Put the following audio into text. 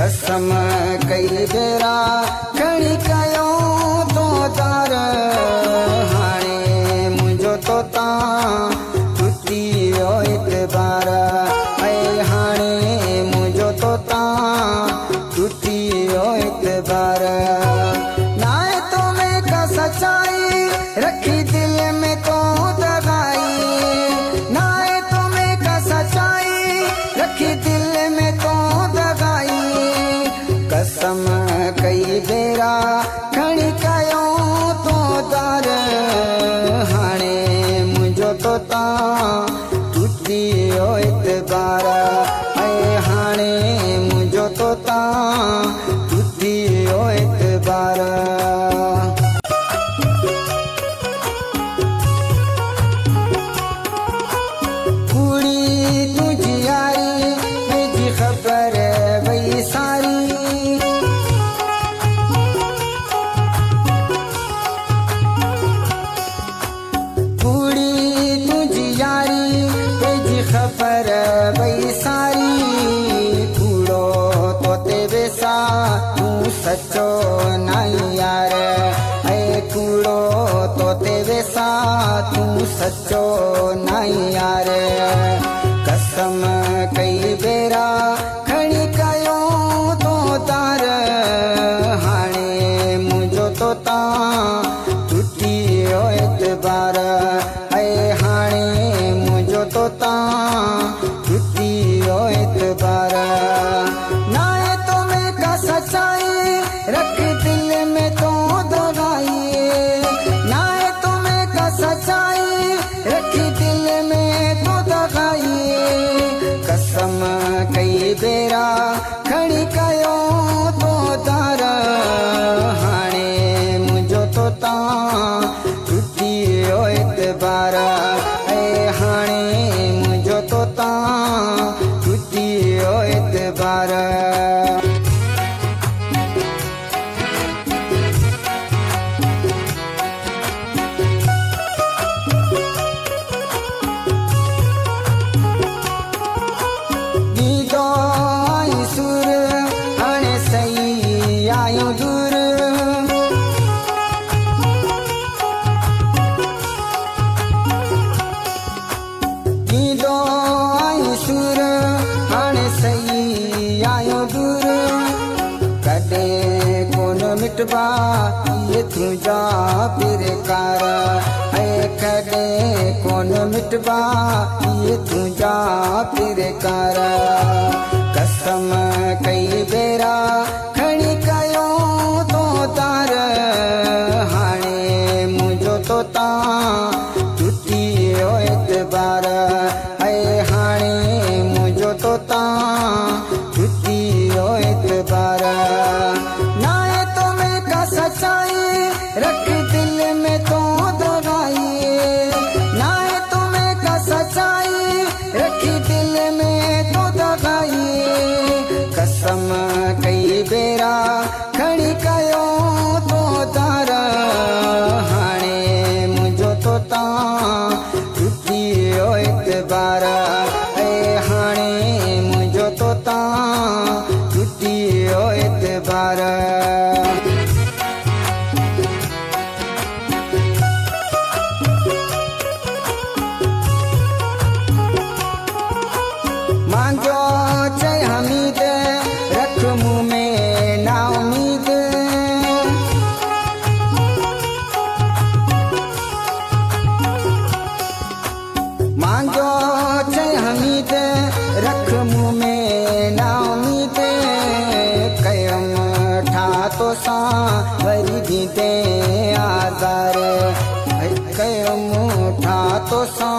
कसम कई बेरा खणी कयो तो दर हाणे मुंहिंजो तो तां टुटी वियो इतबार ऐं हाणे मुंहिंजो तो तां टुटी वियो इतबार नाहे तो में का सच्चाई रखी दिल में तो दगाई नाहे तो में का सच्चाई रखी दिल में तो दगाई कसम कई बेरा खणी कयो तो दर हाणे मुंहिंजो तो तां टुटी वियो इतबार ऐं हाणे मुंहिंजो तो तां टुटी वियो इतबार कुड़ी तुझी यारी मुझी खबर वही सारी खबर वही सारी कूड़ो तो ते बेसा तू सचो नहीं यार ऐ कूड़ो तो ते बेसा तू सचो नहीं यार कसम कई बेरा खणी कयो तो तार हाणे मुंहिंजो तो तां टुटी वियो इतबार ऐं हाणे मुंहिंजो तो तां टुटी वियो इतबार नाहे तो में का सच्चाई रख दिल में तो दगाई नाहे तो में का सच्चाई रख दिल में तो दगाई कसम कई बेरा खणी कयो तो दर हाणे मुंहिंजो तो तां टुटी वियो इतबार ऐं हाणे मुंहिंजो तो तां टुटी वियो इतबार दीदो आई सुर हाणे सही आयो दूर दीदो आई सुर हाणे सही आयो दूर कॾे कोन मिटबा ये तुंहिंजा पिरकार ऐं कॾे कोन मिटबा ये तुंहिंजा पिरकार कसम कई बेरा खणी कयो तो तार हाणे मुंहिंजो तो तां टुटी वियो इतबार ऐं हाणे मुंहिंजो तो तां टुटी वियो इतबार नाहे तो में का सच्चाई रख दिल में तो दगाई नाहे तो में का सच्चाई रखी दिल में तो दगाई कसम कई बेरा खणी कयो तो दर हाणे मुंहिंजो तो तां टुटी वियो इतबार ऐं हाणे मुंहिंजो तो तां टुटी वियो इतबार मांगो चई हमीद रख मुंह में ना उम्मीद मांगो चई हमीद रख मुंह में ना उम्मीद कयम ठा तो सां वरी दीदे आज़ार कयम ठा तो सां